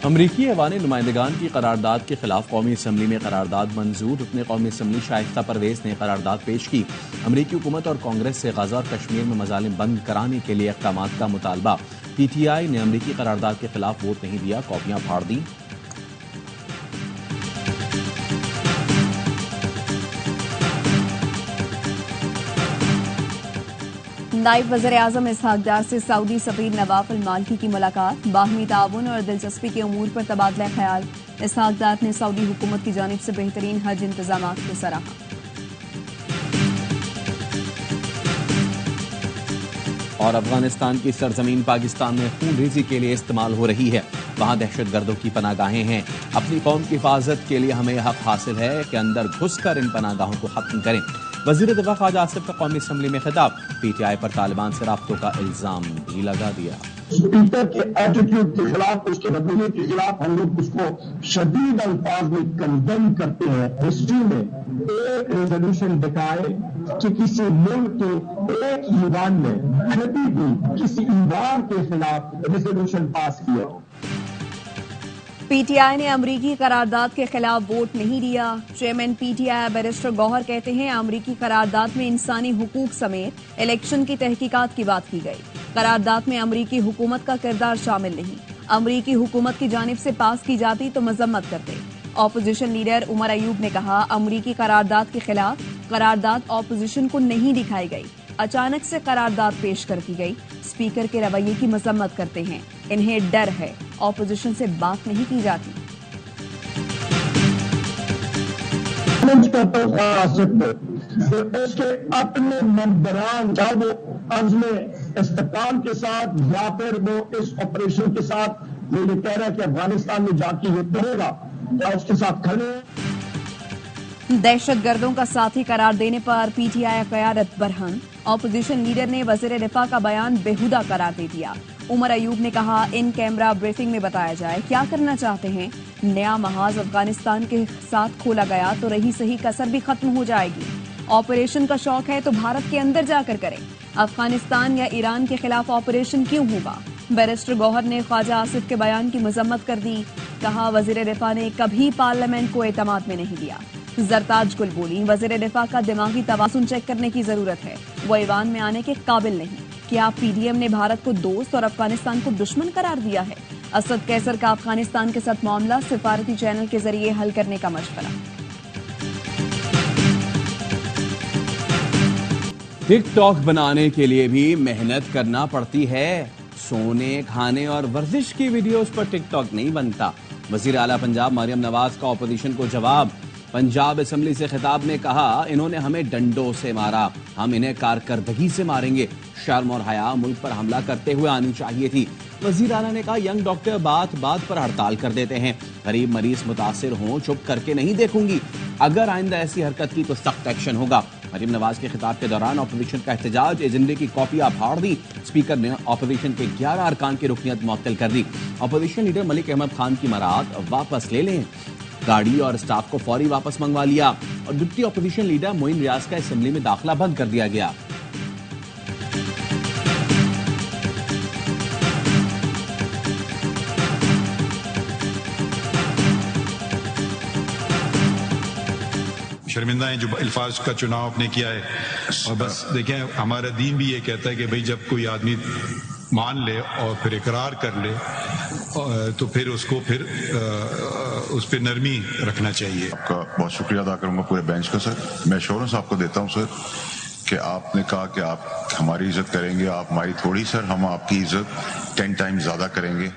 अमरीकी ऐवान नुमाइंदगान की करारदाद के खिलाफ कौमी असम्बली में करारदाद मंजूर। रुकन कौमी असम्बली शाइस्ता परवेज ने करारदाद पेश की। अमरीकी हुकूमत और कांग्रेस से गजा और कश्मीर में मजालिम बंद कराने के लिए इक़दाम का मुतालबा। PTI ने अमरीकी करारदाद के खिलाफ वोट नहीं दिया, कॉपियां फाड़ दी। नायब वज़ीर आज़म इसहाक डार से सऊदी सफीर नवाफ अल मालिकी की मुलाकात। बाहमी ताउन और दिलचस्पी के अमूर पर तबादला ख्याल। इसहाक डार ने सऊदी हुकूमत की जानिब से बेहतरीन हज इंतजामात को सराहा। और अफगानिस्तान की सरजमीन पाकिस्तान में खून रेजी के लिए इस्तेमाल हो रही है। वहां दहशतगर्दों की पनागाहें हैं। अपनी कौम की हिफाजत के लिए हमें हक हासिल है कि अंदर घुसकर इन पनागाहों को खत्म करें। वजीर दिफा ख्वाजा आसिफ का कौमी असम्बली में खिताब। PTI पर तालिबान से राब्तों का इल्जाम भी लगा दिया। स्पीकर के एटीट्यूड के खिलाफ, उसके रवैये के खिलाफ हम लोग उसको शदीद अल्फाज में कंडेम करते हैं। हिस्ट्री में एक रेजोल्यूशन दिखाए कि किसी मुल्क के एक ईवान ने कभी भी किसी ईवान के खिलाफ रेजोल्यूशन पास किया। PTI ने अमरीकी करारदाद के खिलाफ वोट नहीं दिया। चेयरमैन PTI बैरिस्टर गौहर कहते हैं अमरीकी करारदाद में इंसानी हुकूक समेत इलेक्शन की तहकीकात की बात की गई। करारदाद में अमरीकी हुकूमत का किरदार शामिल नहीं। अमरीकी हुकूमत की जानिब से पास की जाती तो मजम्मत करते। ऑपोजिशन लीडर उमर अयूब ने कहा अमरीकी करारदाद के खिलाफ करारदाद ऑपोजिशन को नहीं दिखाई गई, अचानक से करारदाद पेश कर दी गई। स्पीकर के रवैये की मजम्मत करते हैं, इन्हें डर है, ऑपोजिशन से बात नहीं की जाती। उसके अपने मेंबरान, चाहे वो अज़्म इस्तेकाम के साथ या फिर वो इस ऑपरेशन के साथ, वो ये कह रहा है कि अफगानिस्तान में जाके ये करेगा, या उसके साथ खड़े। दहशतगर्दों का साथी करार देने पर PTI क़यादत बरहम। ऑपोजिशन लीडर ने वज़ीर दिफा का बयान बेहुदा करार दे दिया। उमर अयूब ने कहा इन कैमरा ब्रीफिंग में बताया जाए क्या करना चाहते हैं। नया महाज अफगानिस्तान के साथ खोला गया तो रही सही कसर भी खत्म हो जाएगी। ऑपरेशन का शौक है तो भारत के अंदर जाकर करें। अफगानिस्तान या ईरान के खिलाफ ऑपरेशन क्यों होगा। बैरिस्टर गौहर ने ख्वाजा आसिफ के बयान की मजम्मत कर दी। कहा वज़ीर दिफा ने कभी पार्लियामेंट को एतमाद में नहीं दिया। जरताज गुल बोली वज़ीर दिफा का दिमागी तवाज़ुन चेक करने की जरूरत है, वो ईवान में आने के काबिल नहीं। क्या PDM ने भारत को दोस्त और अफगानिस्तान को दुश्मन करार दिया है। असद कैसर का अफगानिस्तान के साथ मामला सिफारती चैनल के जरिए हल करने का मशवरा। टिकटॉक बनाने के लिए भी मेहनत करना पड़ती है। सोने, खाने और वर्जिश की वीडियोस पर टिकटॉक नहीं बनता। वजीर आला पंजाब मरियम नवाज का ऑपोजिशन को जवाब। पंजाब असम्बली से खिताब में कहा इन्होंने हमें डंडों से मारा, हम इन्हें कारकर्दगी से मारेंगे। शर्म और हया मुल्क पर हमला करते हुए आनी चाहिए थी। वजीर आला ने कहा यंग डॉक्टर बात बात पर हड़ताल कर देते हैं, गरीब मरीज मुतासिर हों, चुप करके नहीं देखूंगी। अगर आइंदा ऐसी हरकत की तो सख्त एक्शन होगा। मरियम नवाज के खिताब के दौरान ऑपोजिशन का एहतजाज, एजेंडे की कॉपियां फाड़ दी। स्पीकर ने ऑपोजिशन के 11 अरकान की रुकनियत मुअत्तल कर दी। ऑपोजिशन लीडर मलिक अहमद खान की मराद वापस ले लें। गाड़ी और स्टाफ को फौरी वापस मंगवा लिया और डिप्टी ऑपोजिशन लीडर मोइन रियाज का असेंबली में दाखिला बंद कर दिया गया। शर्मिंदा है जो अल्फाज का चुनाव आपने किया है। और बस देखें हमारा दीन भी ये कहता है कि भाई जब कोई आदमी मान ले और फिर इकरार कर ले तो फिर उसको फिर उस पर नरमी रखना चाहिए। आपका बहुत शुक्रिया अदा करूंगा पूरे बेंच का सर। मैं एश्योरेंस आपको देता हूं सर कि आपने कहा कि आप हमारी इज्जत करेंगे, आप हमारी थोड़ी सर, हम आपकी इज्जत 10 टाइम्स ज्यादा करेंगे।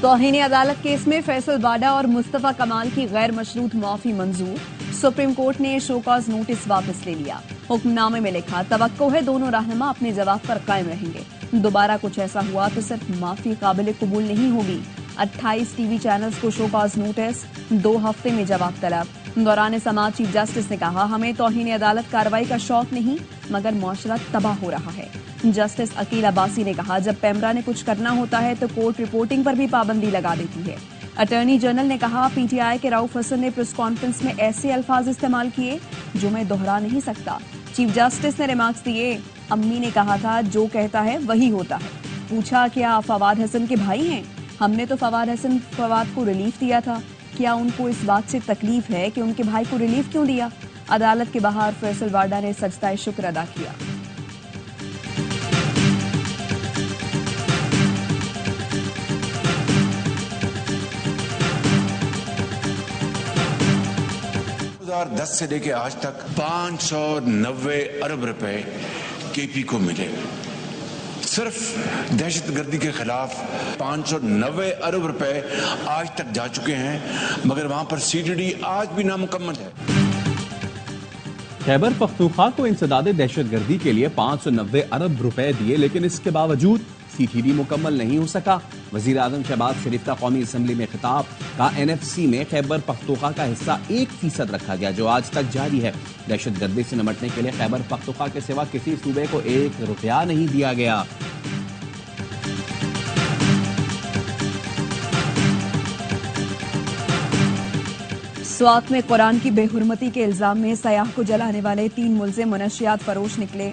तौहीन अदालत केस में फैसल बाडा और मुस्तफा कमाल की गैर मशरूत माफी मंजूर। सुप्रीम कोर्ट ने शोकॉज नोटिस वापस ले लिया। हुक्मनामे में लिखा तवक्को है दोनों रहनुमा अपने जवाब पर कायम रहेंगे। दोबारा कुछ ऐसा हुआ तो सिर्फ माफी काबिल कबूल नहीं होगी। 28 टीवी चैनल्स को शोकॉज नोटिस, 2 हफ्ते में जवाब तलब। दौरान समाअत चीफ जस्टिस ने कहा हमें तौहीन अदालत कार्रवाई का शौक नहीं मगर मुआशरा तबाह हो रहा है। जस्टिस अकील अब्बासी ने कहा जब पैमरा ने कुछ करना होता है तो कोर्ट रिपोर्टिंग पर भी पाबंदी लगा देती है। अटॉर्नी जनरल ने कहा PTI के रऊफ हसन ने प्रेस कॉन्फ्रेंस में ऐसे अल्फाज इस्तेमाल किए जो मैं दोहरा नहीं सकता। चीफ जस्टिस ने रिमार्क्स दिए अम्मी ने कहा था जो कहता है वही होता है। पूछा क्या फवाद हसन के भाई हैं। हमने तो फवाद को रिलीफ दिया था, क्या उनको इस बात से तकलीफ है कि उनके भाई को रिलीफ क्यों दिया? अदालत के बाहर फैसल वाडा ने सजदाए शुक्र अदा किया। से लेके आज तक 590 अरब रुपए केपी को मिले। सिर्फ दहशतगर्दी के खिलाफ 590 अरब रुपए आज तक जा चुके हैं, मगर वहां पर सीडीडी आज भी नामुकम्मल है। खैबर पख्तूनख्वा को इंसदाद दहशतगर्दी के लिए 590 अरब रुपए दिए, लेकिन इसके बावजूद सीटीडी मुकम्मल नहीं हो सका। वजीर आजम शहबाज शरीफ का कौमी असम्बली में खिताब का एनएफसी में खैबर पख्तूनख्वा का हिस्सा 1% रखा गया, जो आज तक जारी है। दहशतगर्दी से निपटने के लिए खैबर पख्तूनख्वा के सिवा किसी सूबे को 1 रुपया नहीं दिया गया। स्वात में कुरान की बेहुरमती के इल्जाम में सयाह को जलाने वाले 3 मुलजिम मुनशियात फरोश निकले।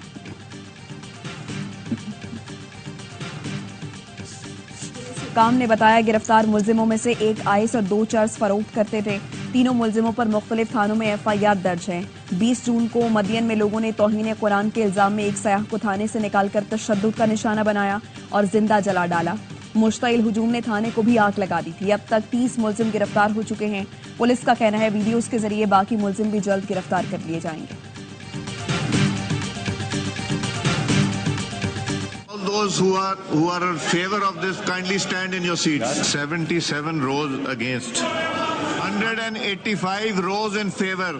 काम ने बताया गिरफ्तार मुलजिमों में से एक आइस और 2 चर्स फरोख्त करते थे। तीनों मुलजिमों पर मुख्तलिफ थानों में एफआईआर दर्ज है। 20 जून को मदियन में लोगों ने तौहीन कुरान के इल्जाम में एक सयाह को थाने से निकालकर तशद्दुद का निशाना बनाया और जिंदा जला डाला। मुश्तइल हुजूम ने थाने को भी आग लगा दी थी। अब तक 30 मुलजिम गिरफ्तार हो चुके हैं। पुलिस का कहना है वीडियोज के जरिए बाकी मुलजिम भी जल्द गिरफ्तार कर लिए जाएंगे। Those who are in favor of this, kindly stand in your seats. 77 rows against, 185 rows in favor.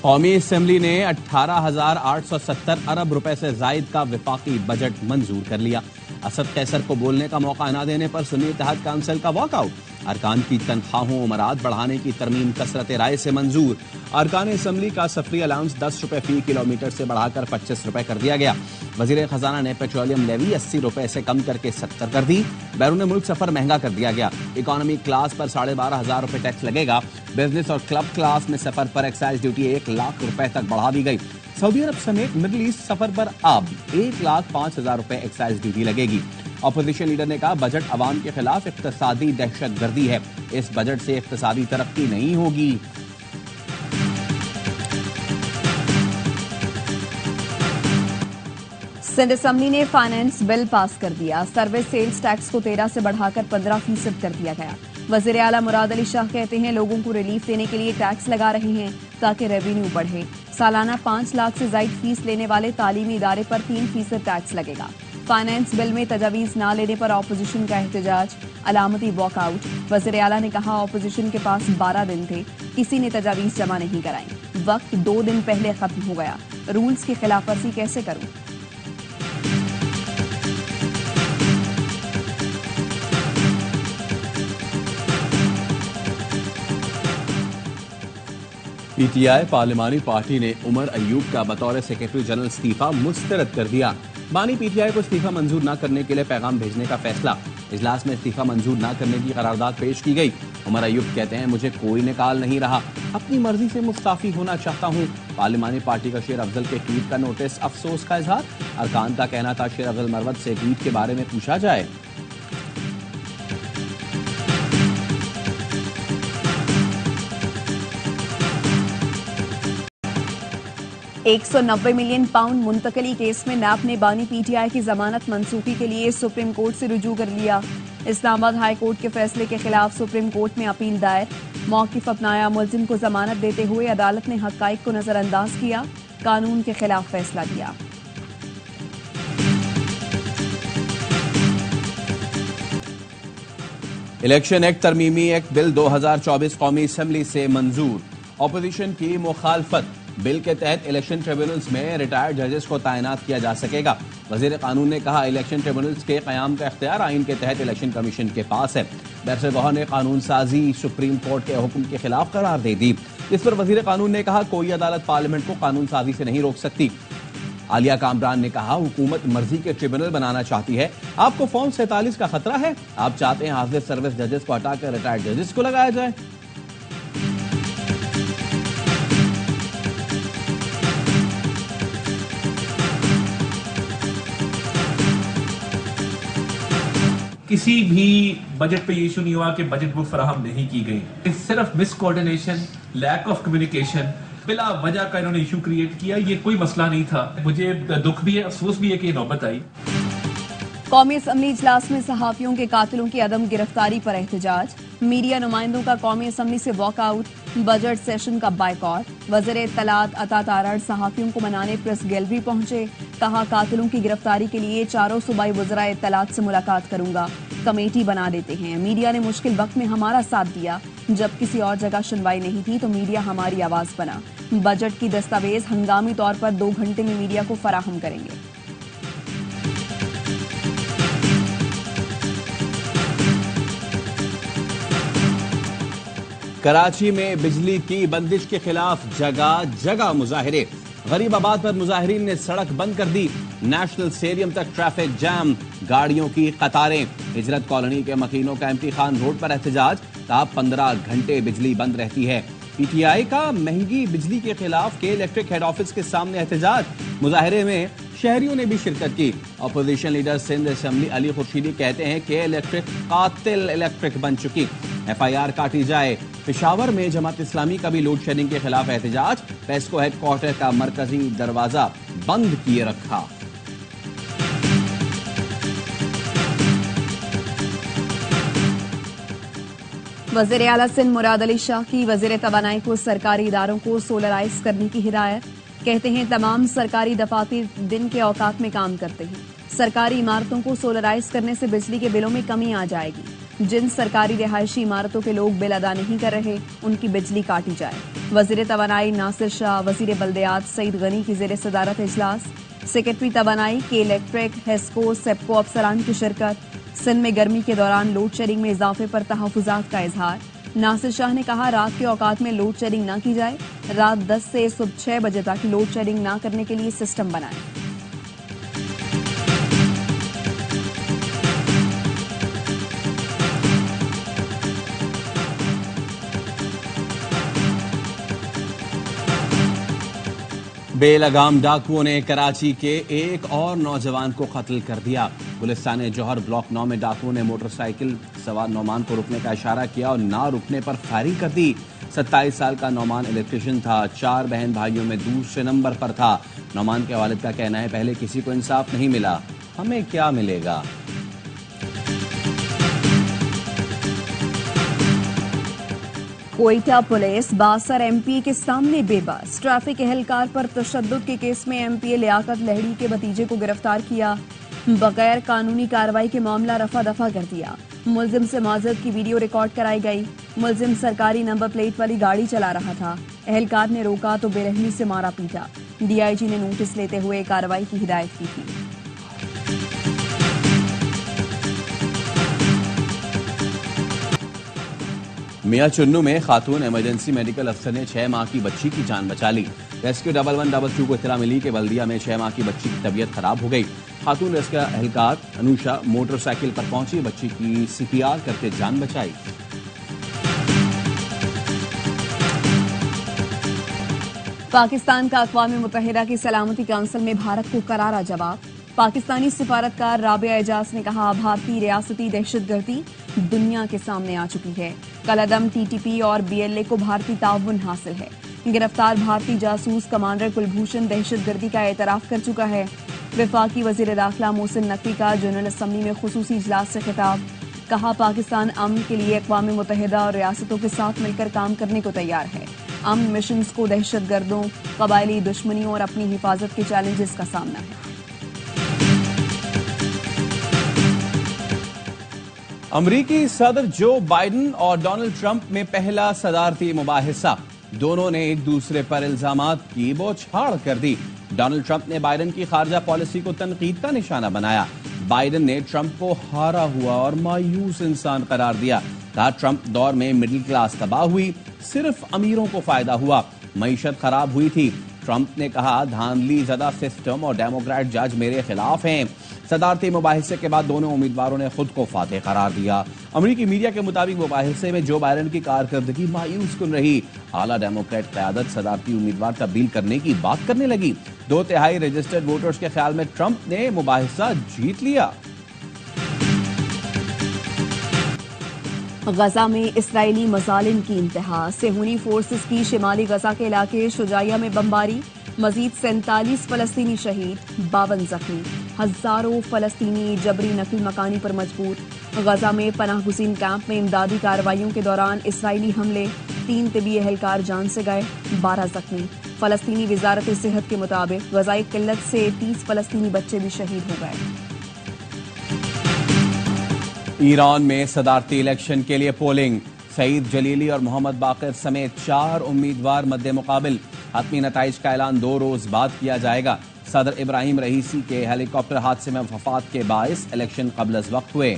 कौमी असम्बली ने 18,870 अरब रुपए से जायद का विफाकी बजट मंजूर कर लिया। असद कैसर को बोलने का मौका न देने पर सुन्नी इत्तेहाद काउंसिल का वॉकआउट। अरकान की तनख्वाहों उमरात बढ़ाने की तरमीम कसरत राय से मंजूर। अरकान असम्बली का सफरी अलाउंस 10 रुपए फी किलोमीटर से बढ़ाकर 25 रुपए कर दिया गया। वजीर खजाना ने पेट्रोलियम लेवी 80 रुपए से कम करके 70 कर दी। बैरून मुल्क सफर महंगा कर दिया गया। इकोनॉमी क्लास पर 12,500 रुपए टैक्स लगेगा। बिजनेस और क्लब क्लास में सफर पर एक्साइज ड्यूटी 1 लाख रुपए तक बढ़ा दी गई। सऊदी अरब समेत मिडल ईस्ट सफर पर अब 1,05,000 रुपए एक्साइज ड्यूटी लगेगी। अपोजिशन लीडर ने कहा बजट अवाम के खिलाफ इक्तसादी दहशतगर्दी है। इस बजट से इक्तसादी तरक्की नहीं होगी। सिंध असम्बली ने फाइनेंस बिल पास कर दिया। सर्विस सेल्स टैक्स को 13 से बढ़ाकर 15% कर दिया गया। वजीर आला मुराद अली शाह कहते हैं लोगों को रिलीफ देने के लिए टैक्स लगा रहे हैं ताकि रेवेन्यू बढ़े। सालाना 5 लाख से ज्यादा फीस लेने वाले तालीमी इदारे पर 3% टैक्स लगेगा। फाइनेंस बिल में तजावीज न लेने पर ऑपोजिशन का एहतजाज, अलामती वॉकआउट। वजीर आला ने कहा ऑपोजिशन के पास 12 दिन थे, किसी ने तजावीज जमा नहीं कराई। वक्त 2 दिन पहले खत्म हो गया, रूल्स की खिलाफ वर्जी कैसे करूं? पीटीआई पार्लिमानी पार्टी ने उमर अयूब का बतौर सेक्रेटरी जनरल इस्तीफा मुस्तरद कर दिया। बानी पीटीआई को इस्तीफा मंजूर न करने के लिए पैगाम भेजने का फैसला। इजलास में इस्तीफा मंजूर न करने की करारदाद पेश की गई। उमर अयूब कहते हैं मुझे कोई निकाल नहीं रहा, अपनी मर्जी से मुस्ताफी होना चाहता हूँ। पार्लिमानी पार्टी का शेर अफजल के ट्वीट का नोटिस, अफसोस का इजहार। अरकान का कहना था शेर अफजल मरवत से ट्वीट के बारे में पूछा जाए। 190 मिलियन पाउंड मुंतकली केस में नैब ने बानी पीटीआई की जमानत मंसूखी के लिए सुप्रीम कोर्ट से रुजू कर लिया। इस्लामाबाद हाई कोर्ट के फैसले के खिलाफ सुप्रीम कोर्ट में अपील दायर। मौकिफ अपनाया, मुलजिम को जमानत देते हुए अदालत ने हकाइक को नजरअंदाज किया, कानून के खिलाफ फैसला दिया। इलेक्शन एक्ट तरमीमी एक्ट बिल 2024 कौमी असम्बली से मंजूर। ऑपोजिशन की मुखालफत। बिल के तहत इलेक्शन ट्रिब्यूनल्स में रिटायर्ड जजेस को तैनात किया जा सकेगा। वजीर कानून ने कहा इलेक्शन ट्रिब्यूनल्स के कयाम का इख्तियार आइन के तहत इलेक्शन कमीशन के पास है। बैरिस्टर ने कानून साजी सुप्रीम कोर्ट के हुक्म के खिलाफ करार दे दी, जिस पर वजीर कानून ने कहा कोई अदालत पार्लियामेंट को कानून साजी से नहीं रोक सकती। आलिया कामरान ने कहा हुकूमत मर्जी के ट्रिब्यूनल बनाना चाहती है। आपको फॉर्म 47 का खतरा है, आप चाहते हैं हाजिर सर्विस जजेस को हटाकर रिटायर्ड जजेस को लगाया जाए। किसी भी बजट पे ये इशू नहीं हुआ कि बजट बुक फराहम नहीं की गई। सिर्फ miscoordination, lack of communication, बिला वजह का इन्होंने इशू क्रिएट किया। ये कोई मसला नहीं था। मुझे दुख भी है, अफसोस भी है कि ये नौबत आई। कौमी असम्बली इजलास में सहाफियों के कातिलों की अदम गिरफ्तारी पर एहतजाज। मीडिया नुमाइंदों का कौमी असम्बली से वॉकआउट। बजट सेशन का बायकॉट। वज़ीर इत्तलात अता तारड़ सहाफियों को मनाने प्रेस गैलरी पहुंचे। कहा कातिलों की गिरफ्तारी के लिए चारों सूबाई वज़राए इत्तलात से मुलाकात करूंगा, कमेटी बना देते हैं। मीडिया ने मुश्किल वक्त में हमारा साथ दिया, जब किसी और जगह सुनवाई नहीं थी तो मीडिया हमारी आवाज बना। बजट की दस्तावेज हंगामी तौर पर 2 घंटे में मीडिया को फराहम करेंगे। कराची में बिजली की बंदिश के खिलाफ जगह जगह मुजाहिरे। गरीबाबाद पर मुजाहिरीन ने सड़क बंद कर दी। नेशनल स्टेडियम तक ट्रैफिक जैम, गाड़ियों की कतारें। हिजरत कॉलोनी के मकीनों का एमटी खान रोड पर एहतजाज। कहा 15 घंटे बिजली बंद रहती है। पीटीआई का महंगी बिजली के खिलाफ के इलेक्ट्रिक हेड ऑफिस के सामने एहतजाज। मुजाहिरे में शहरियों ने भी शिरकत की। Opposition leader Sindh assembly Ali Khurshidi कहते हैं कि इलेक्ट्रिक कातिल इलेक्ट्रिक बन चुकी। एफआईआर काटी जाए। पेशावर में जमात इस्लामी का भी लोड शेडिंग के खिलाफ एहतजाज। पेस्को हेडक्वार्टर का मरकजी दरवाजा बंद किए रखा। वज़ीर आला सिंध मुराद अली शाह की वज़ीर तवानाई को सरकारी इदारों को सोलराइज करने की हिदायत। कहते हैं तमाम सरकारी दफातर दिन के औकात में काम करते हैं। सरकारी इमारतों को सोलराइज करने से बिजली के बिलों में कमी आ जाएगी। जिन सरकारी रिहायशी इमारतों के लोग बिल अदा नहीं कर रहे उनकी बिजली काटी जाए। वज़ीर तवानाई नासिर शाह, वज़ीर बल्दियात सईद गनी की ज़ेर सदारत इजलास। सेक्रेटरी तवानाई के इलेक्ट्रिक, हेस्को, सेप्को अफसरान की शिरकत। सिंध में गर्मी के दौरान लोड शेडिंग में इजाफे पर तहफ़्फ़ुज़ात का इजहार। नासिर शाह ने कहा रात के औकात में लोड शेडिंग न की जाए। रात 10 से सुबह 6 बजे तक लोड शेडिंग न करने के लिए सिस्टम बनाएं। बेलगाम डाकुओं ने कराची के एक और नौजवान को कत्ल कर दिया। गुलिस्तान जौहर ब्लॉक 9 में डाकुओं ने मोटरसाइकिल सवार नौमान को रुकने का इशारा किया और ना रुकने पर फायरिंग कर दी। 27 साल का नौमान इलेक्ट्रिशियन था। 4 बहन भाइयों में दूसरे नंबर पर था। नौमान के वालिद का कहना है पहले किसी को इंसाफ नहीं मिला, हमें क्या मिलेगा। कोयटा पुलिस बासर एमपीए के सामने बेबस। ट्रैफिक एहलकार पर तशद्दुद के केस में एमपीए लियाकत लहड़ी के भतीजे को गिरफ्तार किया। बगैर कानूनी कार्रवाई के मामला रफा दफा कर दिया। मुलजिम से माजरत की वीडियो रिकॉर्ड कराई गई। मुलजिम सरकारी नंबर प्लेट वाली गाड़ी चला रहा था। एहलकार ने रोका तो बेरहमी से मारा पीटा। डीआईजी ने नोटिस लेते हुए कार्रवाई की हिदायत की थी। मियां चुन्नू में खातून इमरजेंसी मेडिकल अफसर ने 6 माह की बच्ची की जान बचा ली। रेस्क्यू 1112 को इत्तला मिली कि बल्दिया में 6 माह की बच्ची की तबीयत खराब हो गई। खातून रेस्क्यू एहलकार अनुषा मोटरसाइकिल पर पहुंची, बच्ची की सीपीआर करके जान बचाई। पाकिस्तान का अक़वाम मुत्तहिदा की सलामती काउंसिल में भारत को करारा जवाब। पाकिस्तानी सिफारतकार राबिया एजाज ने कहा भारतीय रियासती दहशतगर्दी दुनिया के सामने आ चुकी है। कलअदम टीटीपी और बीएलए को भारतीय ताउन हासिल है। गिरफ्तार भारतीय जासूस कमांडर कुलभूषण दहशतगर्दी का एतराफ कर चुका है। वफाकी वजीर दाखिला मोहसिन नकवी का जनरल असम्बली में खुसूसी इजलास से खिताब। कहा पाकिस्तान अमन के लिए अक़वाम मुत्तहिदा और रियासतों के साथ मिलकर काम करने को तैयार है। अमन मिशंस को दहशतगर्दों, कबायली दुश्मनियों और अपनी हिफाजत के चैलेंजेस का सामना है। अमरीकी सदर जो बाइडेन और डोनाल्ड ट्रंप में पहला सदारती मुबाहिसा। दोनों ने एक दूसरे पर इल्जामात की बौछार कर दी। डोनाल्ड ट्रंप ने बाइडेन की खारजा पॉलिसी को तनकीद का निशाना बनाया। बाइडेन ने ट्रंप को हारा हुआ और मायूस इंसान करार दिया। कहा ट्रंप दौर में मिडिल क्लास तबाह हुई, सिर्फ अमीरों को फायदा हुआ, मईशत खराब हुई थी। ट्रंप ने कहा धांधली ज़दा सिस्टम और डेमोक्रेट जज मेरे खिलाफ हैं। सदारती मुबाहिसे के बाद दोनों उम्मीदवारों ने खुद को फातेह करार दिया। अमरीकी मीडिया के मुताबिक मुबाहिसे में जो बाइडेन की कारकर्दगी मायूस कुन रही। आला डेमोक्रेट क़यादत सदारती उम्मीदवार तब्दील करने की बात करने लगी। 2/3 रजिस्टर्ड वोटर्स के ख्याल में ट्रंप ने मुबाहिसा जीत लिया। गजा में इस्राएली मजालिम की इंतहा। सेहूनी फोर्सेस की शिमाली गजा के इलाके शुजाइया में बमबारी। मजीद 47 फलस्तीनी शहीद, 52 जख्मी। हजारों फलस्तीनी जबरी नकल मकानी पर मजबूर। गजा में पनाहगुज़ीन कैंप में इमदादी कार्रवाइयों के दौरान इस्राएली हमले। 3 तिबी एहलकार जान से गए, 12 जख्मी। फलस्तीनी वजारत सेहत के मुताबिक गजाई किल्लत से 30 फलस्तीनी बच्चे भी शहीद हो गए। ईरान में सदारती इलेक्शन के लिए पोलिंग। सईद जलीली और मोहम्मद बाकिर समेत 4 उम्मीदवार मद्दे मुकाबिल। हतमी नताइज का ऐलान 2 रोज बाद किया जाएगा। सदर इब्राहिम रईसी के हेलीकॉप्टर हादसे में वफात के बाइस इलेक्शन कबल अज़ वक्त हुए।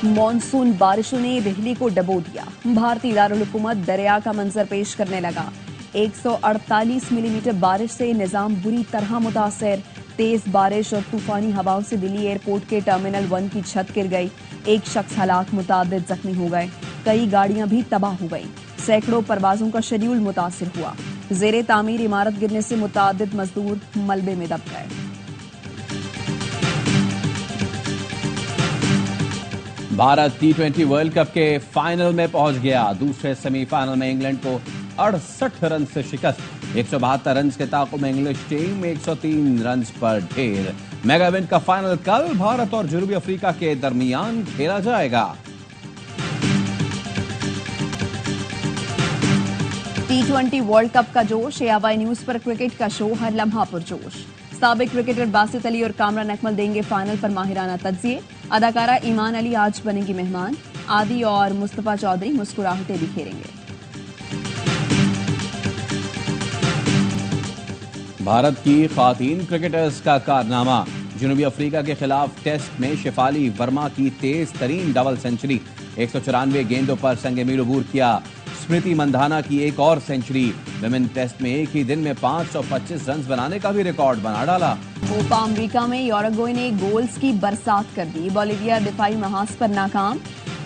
मॉनसून बारिशों ने दिल्ली को डबो दिया। भारतीय दारुल हुकूमत दरिया का मंजर पेश करने लगा। 148 मिलीमीटर बारिश से निजाम बुरी तरह मुतासर। तेज बारिश और तूफानी हवाओं से दिल्ली एयरपोर्ट के टर्मिनल 1 की छत गिर गई। 1 शख्स हलाक, मुतादिद जख्मी हो गए। कई गाड़ियां भी तबाह हो गई। सैकड़ों परवाजों का शेड्यूल मुतासिर हुआ। जेरे तामीर इमारत गिरने से मुतादिद मजदूर मलबे में दब गए। भारत T20 वर्ल्ड कप के फाइनल में पहुंच गया। दूसरे सेमीफाइनल में इंग्लैंड को 68 रन से शिकस्त। 172 रन के ताक़ुब में इंग्लिश टीम 103 रन पर ढेर। मेगा इवेंट का फाइनल कल भारत और जनूबी अफ्रीका के दरमियान खेला जाएगा। T20 वर्ल्ड कप का जोश। AY न्यूज पर क्रिकेट का शो हर लम्हा पुरजोश। साबिक क्रिकेटर बासित अली और कामरान अकमल देंगे फाइनल पर माहिराना तज्जिए। अदाकारा ईमान अली आज बनेंगी मेहमान। आदि और मुस्तफा चौधरी मुस्कुराहटें बिखेरेंगे। भारत की खातीन क्रिकेटर्स का कारनामा। जनूबी अफ्रीका के खिलाफ टेस्ट में शेफाली वर्मा की तेज तरीन डबल सेंचुरी। 194 गेंदों पर संगे मील अबूर किया। स्मृति मंधाना की एक और सेंचुरी। विमेन टेस्ट में एक ही दिन में 525 रन बनाने का भी रिकॉर्ड बना डाला। कोपा अमेरिका में यूरुग्वे ने गोल्स की बरसात कर दी। बोलिविया दिफाई महाज पर नाकाम।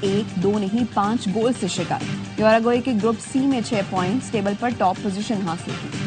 1, 2 नहीं 5 गोल से शिकार। यूरुग्वे के ग्रुप सी में 6 पॉइंट्स, टेबल पर टॉप पोजीशन हासिल की।